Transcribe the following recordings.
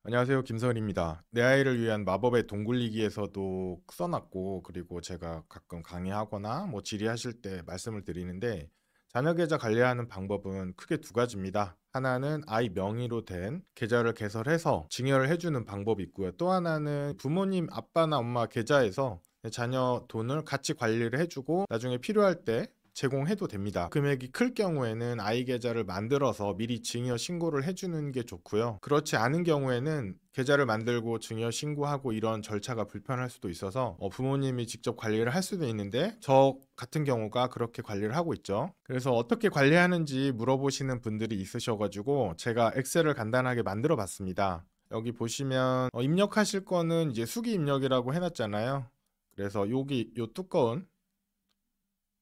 안녕하세요. 김서은입니다. 내 아이를 위한 마법의 동굴리기에서도 써놨고, 그리고 제가 가끔 강의하거나 질의하실 때 말씀을 드리는데, 자녀 계좌 관리하는 방법은 크게 두 가지입니다. 하나는 아이 명의로 된 계좌를 개설해서 증여를 해주는 방법이 있고요. 또 하나는 부모님 아빠나 엄마 계좌에서 자녀 돈을 같이 관리를 해주고 나중에 필요할 때 제공해도 됩니다. 금액이 클 경우에는 아이 계좌를 만들어서 미리 증여 신고를 해주는 게 좋고요. 그렇지 않은 경우에는 계좌를 만들고 증여 신고하고 이런 절차가 불편할 수도 있어서 부모님이 직접 관리를 할 수도 있는데 저 같은 경우가 그렇게 관리를 하고 있죠. 그래서 어떻게 관리하는지 물어보시는 분들이 있으셔가지고 제가 엑셀을 간단하게 만들어 봤습니다. 여기 보시면 입력하실 거는 이제 수기 입력이라고 해놨잖아요. 그래서 여기 요 두꺼운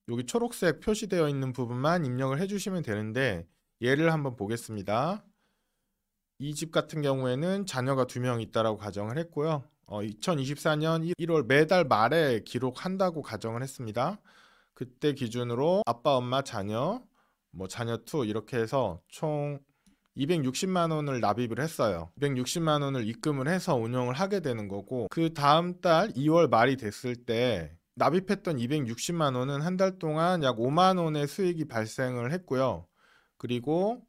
여기 초록색 표시되어 있는 부분만 입력을 해주시면 되는데 예를 한번 보겠습니다. 이 집 같은 경우에는 자녀가 2명 있다라고 가정을 했고요. 2024년 1월 매달 말에 기록한다고 가정을 했습니다. 그때 기준으로 아빠, 엄마, 자녀, 자녀 2 이렇게 해서 총 260만 원을 납입을 했어요. 260만 원을 입금을 해서 운영을 하게 되는 거고 그 다음 달 2월 말이 됐을 때 납입했던 260만 원은 한 달 동안 약 5만 원의 수익이 발생을 했고요. 그리고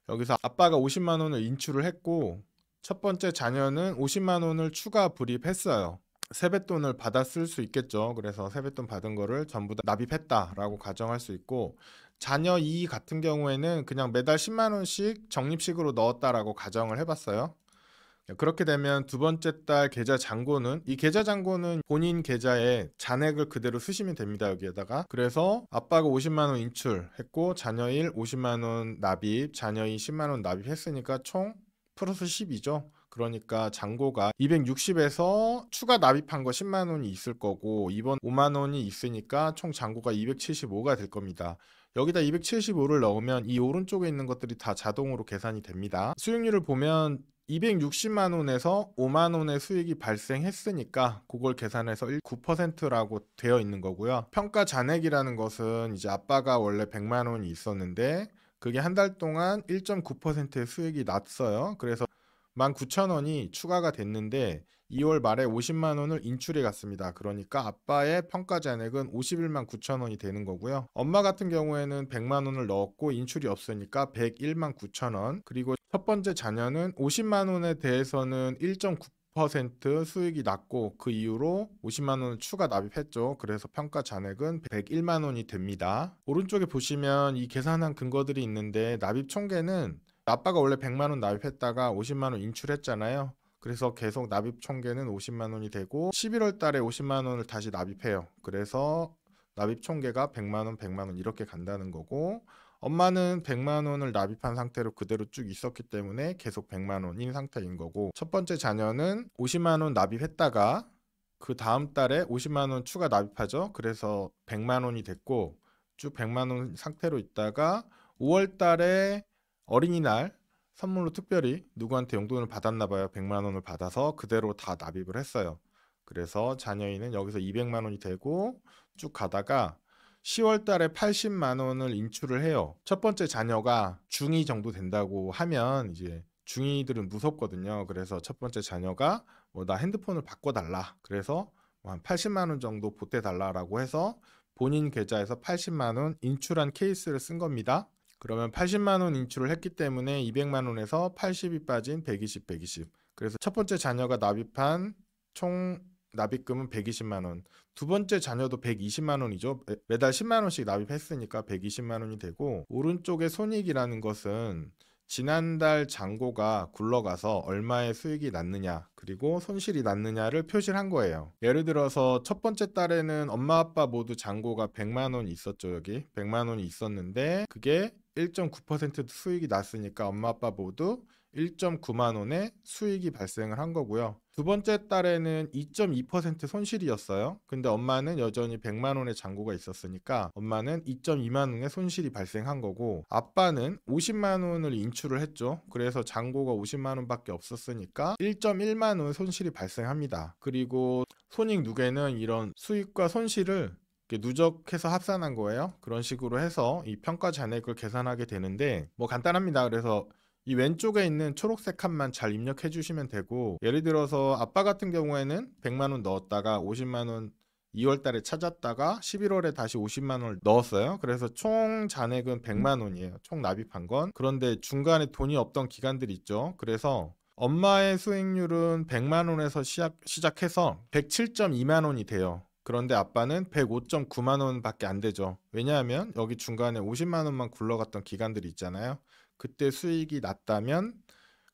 여기서 아빠가 50만 원을 인출을 했고 첫 번째 자녀는 50만 원을 추가 불입했어요. 세뱃돈을 받았을 수 있겠죠. 그래서 세뱃돈 받은 거를 전부 다 납입했다라고 가정할 수 있고 자녀 2 같은 경우에는 그냥 매달 10만 원씩 적립식으로 넣었다라고 가정을 해봤어요. 그렇게 되면 두 번째 달 계좌 잔고는 이 계좌 잔고는 본인 계좌에 잔액을 그대로 쓰시면 됩니다. 여기에다가 그래서 아빠가 50만 원 인출했고 자녀 1 50만 원 납입, 자녀 2 10만 원 납입했으니까 총 플러스 10이죠. 그러니까 잔고가 260에서 추가 납입한 거 10만 원이 있을 거고 이번 5만 원이 있으니까 총 잔고가 275가 될 겁니다. 여기다 275를 넣으면 이 오른쪽에 있는 것들이 다 자동으로 계산이 됩니다. 수익률을 보면 260만 원에서 5만 원의 수익이 발생했으니까 그걸 계산해서 9%라고 되어 있는 거고요. 평가 잔액이라는 것은 이제 아빠가 원래 100만 원이 있었는데 그게 한 달 동안 1.9%의 수익이 났어요. 그래서 19,000원이 추가가 됐는데 2월 말에 50만 원을 인출해 갔습니다. 그러니까 아빠의 평가 잔액은 51만 9천 원이 되는 거고요. 엄마 같은 경우에는 100만 원을 넣었고 인출이 없으니까 101만 9천 원. 그리고 첫 번째 자녀는 50만 원에 대해서는 1.9% 수익이 났고 그 이후로 50만 원을 추가 납입했죠. 그래서 평가 잔액은 101만 원이 됩니다. 오른쪽에 보시면 이 계산한 근거들이 있는데 납입 총계는 아빠가 원래 100만 원 납입했다가 50만 원 인출했잖아요. 그래서 계속 납입 총계는 50만 원이 되고 11월 달에 50만 원을 다시 납입해요. 그래서 납입 총계가 100만 원, 100만 원 이렇게 간다는 거고 엄마는 100만 원을 납입한 상태로 그대로 쭉 있었기 때문에 계속 100만 원인 상태인 거고 첫 번째 자녀는 50만 원 납입했다가 그 다음 달에 50만 원 추가 납입하죠. 그래서 100만 원이 됐고 쭉 100만 원 상태로 있다가 5월 달에 어린이날 선물로 특별히 누구한테 용돈을 받았나 봐요. 100만 원을 받아서 그대로 다 납입을 했어요. 그래서 자녀인은 여기서 200만 원이 되고 쭉 가다가 10월 달에 80만 원을 인출을 해요. 첫 번째 자녀가 중2 정도 된다고 하면 이제 중2들은 무섭거든요. 그래서 첫 번째 자녀가 나 핸드폰을 바꿔달라. 그래서 한 80만 원 정도 보태달라라고 해서 본인 계좌에서 80만 원 인출한 케이스를 쓴 겁니다. 그러면 80만 원 인출을 했기 때문에 200만 원에서 80이 빠진 120, 120. 그래서 첫 번째 자녀가 납입한 총 납입금은 120만 원. 두 번째 자녀도 120만 원이죠. 매달 10만 원씩 납입했으니까 120만 원이 되고 오른쪽에 손익이라는 것은 지난달 잔고가 굴러가서 얼마의 수익이 났느냐 그리고 손실이 났느냐를 표시를 한 거예요. 예를 들어서 첫 번째 달에는 엄마 아빠 모두 잔고가 100만 원이 있었죠. 여기 100만 원이 있었는데 그게 1.9% 수익이 났으니까 엄마 아빠 모두 1.9만 원의 수익이 발생을 한 거고요. 두 번째 달에는 2.2% 손실이었어요. 근데 엄마는 여전히 100만 원의 잔고가 있었으니까 엄마는 2.2만 원의 손실이 발생한 거고 아빠는 50만 원을 인출을 했죠. 그래서 잔고가 50만 원밖에 없었으니까 1.1만 원 손실이 발생합니다. 그리고 손익 누계는 이런 수익과 손실을 누적해서 합산한 거예요. 그런 식으로 해서 이 평가 잔액을 계산하게 되는데 간단합니다. 그래서 이 왼쪽에 있는 초록색 칸만 잘 입력해 주시면 되고, 예를 들어서 아빠 같은 경우에는 100만 원 넣었다가 50만 원 2월 달에 찾았다가 11월에 다시 50만 원을 넣었어요. 그래서 총 잔액은 100만 원이에요. 총 납입한 건. 그런데 중간에 돈이 없던 기간들이 있죠. 그래서 엄마의 수익률은 100만 원에서 시작해서 107.2만 원이 돼요. 그런데 아빠는 105.9만 원밖에 안 되죠. 왜냐하면 여기 중간에 50만 원만 굴러갔던 기간들이 있잖아요. 그때 수익이 났다면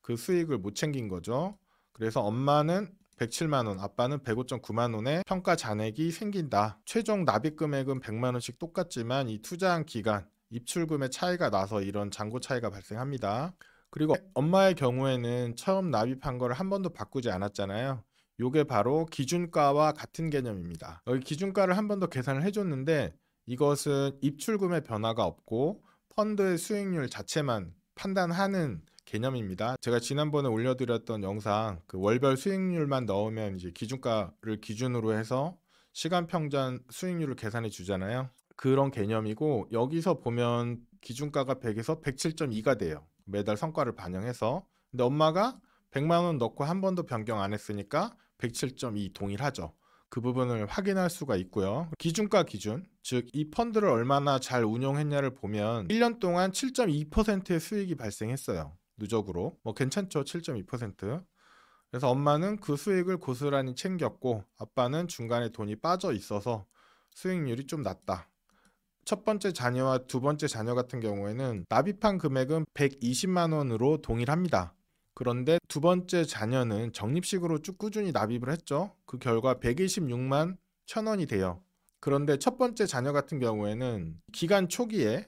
그 수익을 못 챙긴 거죠. 그래서 엄마는 107만 원, 아빠는 105.9만 원의 평가 잔액이 생긴다. 최종 납입 금액은 100만 원씩 똑같지만 이 투자한 기간, 입출금의 차이가 나서 이런 잔고 차이가 발생합니다. 그리고 엄마의 경우에는 처음 납입한 거를 한 번도 바꾸지 않았잖아요. 요게 바로 기준가와 같은 개념입니다. 여기 기준가를 한 번 더 계산을 해줬는데 이것은 입출금의 변화가 없고 펀드의 수익률 자체만 판단하는 개념입니다. 제가 지난번에 올려드렸던 영상 그 월별 수익률만 넣으면 이제 기준가를 기준으로 해서 시간평전 수익률을 계산해 주잖아요. 그런 개념이고 여기서 보면 기준가가 100에서 107.2가 돼요. 매달 성과를 반영해서. 근데 엄마가 100만 원 넣고 한 번도 변경 안 했으니까 107.2 동일하죠. 그 부분을 확인할 수가 있고요. 기준가 기준, 즉 이 펀드를 얼마나 잘 운용했냐를 보면 1년 동안 7.2%의 수익이 발생했어요. 누적으로. 뭐 괜찮죠? 7.2%. 그래서 엄마는 그 수익을 고스란히 챙겼고 아빠는 중간에 돈이 빠져 있어서 수익률이 좀 낮다. 첫 번째 자녀와 두 번째 자녀 같은 경우에는 납입한 금액은 120만 원으로 동일합니다. 그런데 두 번째 자녀는 적립식으로 쭉 꾸준히 납입을 했죠. 그 결과 126만 1,000원이 돼요. 그런데 첫 번째 자녀 같은 경우에는 기간 초기에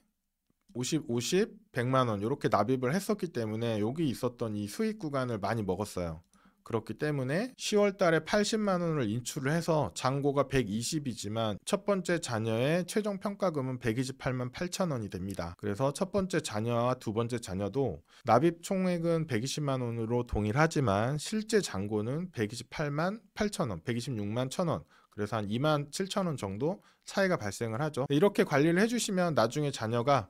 50, 100만 원 이렇게 납입을 했었기 때문에 여기 있었던 이 수익 구간을 많이 먹었어요. 그렇기 때문에 10월 달에 80만 원을 인출을 해서 잔고가 120이지만 첫 번째 자녀의 최종 평가금은 128만 8천 원이 됩니다. 그래서 첫 번째 자녀와 두 번째 자녀도 납입 총액은 120만 원으로 동일하지만 실제 잔고는 128만 8천 원, 126만 1천 원. 그래서 한 2만 7천 원 정도 차이가 발생을 하죠. 이렇게 관리를 해주시면 나중에 자녀가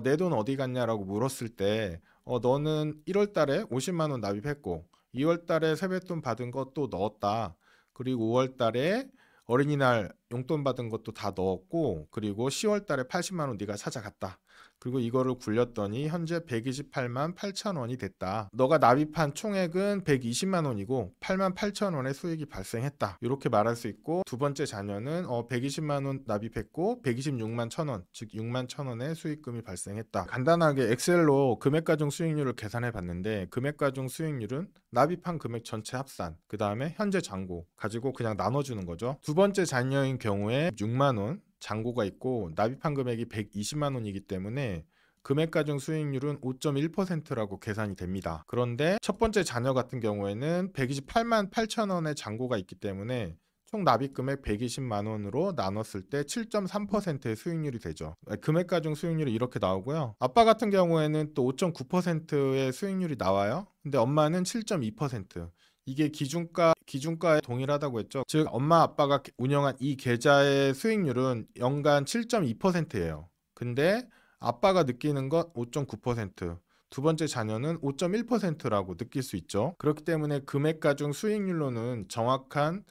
내 돈 어디 갔냐라고 물었을 때 너는 1월 달에 50만 원 납입했고 2월 달에 세뱃돈 받은 것도 넣었다. 그리고 5월 달에 어린이날 용돈 받은 것도 다 넣었고 그리고 10월 달에 80만 원 네가 찾아갔다. 그리고 이거를 굴렸더니 현재 128만 8천 원이 됐다. 너가 납입한 총액은 120만 원이고 8만 8천 원의 수익이 발생했다. 이렇게 말할 수 있고 두 번째 자녀는 120만 원 납입했고 126만 1천 원, 즉 6만 1천 원의 수익금이 발생했다. 간단하게 엑셀로 금액과 중 수익률을 계산해 봤는데 금액과 중 수익률은 납입한 금액 전체 합산, 그 다음에 현재 잔고 가지고 그냥 나눠주는 거죠. 두 번째 자녀인 경우에 6만 원 잔고가 있고 납입한 금액이 120만 원이기 때문에 금액과 중 수익률은 5.1%라고 계산이 됩니다. 그런데 첫 번째 자녀 같은 경우에는 128만 8천 원의 잔고가 있기 때문에 총 납입 금액 120만 원으로 나눴을 때 7.3%의 수익률이 되죠. 금액과 중 수익률이 이렇게 나오고요. 아빠 같은 경우에는 또 5.9%의 수익률이 나와요. 근데 엄마는 7.2%. 이게 기준가에 동일하다고 했죠. 즉 엄마 아빠가 운영한 이 계좌의 수익률은 연간 7.2%예요. 근데 아빠가 느끼는 것 5.9%, 두 번째 자녀는 5.1%라고 느낄 수 있죠. 그렇기 때문에 금액과 중 수익률로는 정확한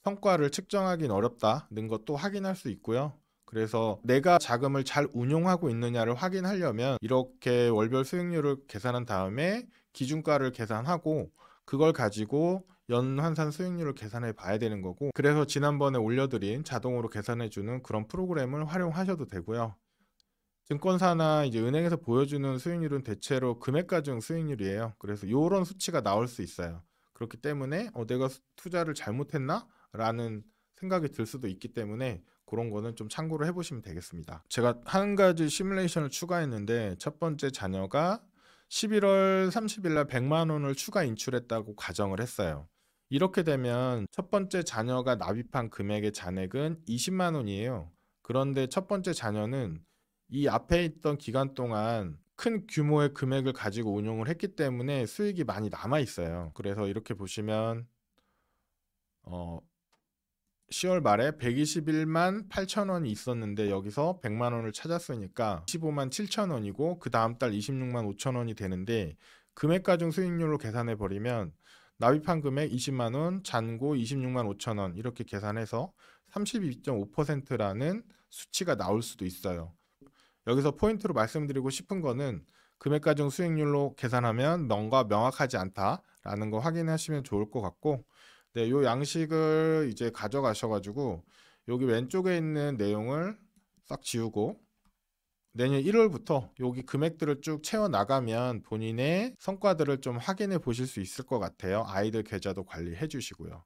성과를 측정하기는 어렵다는 것도 확인할 수 있고요. 그래서 내가 자금을 잘 운용하고 있느냐를 확인하려면 이렇게 월별 수익률을 계산한 다음에 기준가를 계산하고 그걸 가지고 연환산 수익률을 계산해 봐야 되는 거고, 그래서 지난번에 올려드린 자동으로 계산해주는 그런 프로그램을 활용하셔도 되고요. 증권사나 이제 은행에서 보여주는 수익률은 대체로 금액과 중 수익률이에요. 그래서 이런 수치가 나올 수 있어요. 그렇기 때문에 내가 투자를 잘못했나? 라는 생각이 들 수도 있기 때문에 그런 거는 좀 참고를 해보시면 되겠습니다. 제가 한 가지 시뮬레이션을 추가했는데 첫 번째 자녀가 11월 30일 날 100만 원을 추가 인출했다고 가정을 했어요. 이렇게 되면 첫 번째 자녀가 납입한 금액의 잔액은 20만 원이에요. 그런데 첫 번째 자녀는 이 앞에 있던 기간 동안 큰 규모의 금액을 가지고 운용을 했기 때문에 수익이 많이 남아 있어요. 그래서 이렇게 보시면 10월 말에 121만 8천 원이 있었는데 여기서 100만 원을 찾았으니까 25만 7천 원이고 그 다음 달 26만 5천 원이 되는데 금액가 중 수익률로 계산해 버리면 납입한 금액 20만 원, 잔고 26만 5천 원 이렇게 계산해서 32.5%라는 수치가 나올 수도 있어요. 여기서 포인트로 말씀드리고 싶은 거는 금액가 중 수익률로 계산하면 뭔가 명확하지 않다라는 거 확인하시면 좋을 것 같고, 네, 요 양식을 이제 가져가셔가지고 여기 왼쪽에 있는 내용을 싹 지우고 내년 1월부터 여기 금액들을 쭉 채워 나가면 본인의 성과들을 좀 확인해 보실 수 있을 것 같아요. 아이들 계좌도 관리해 주시고요.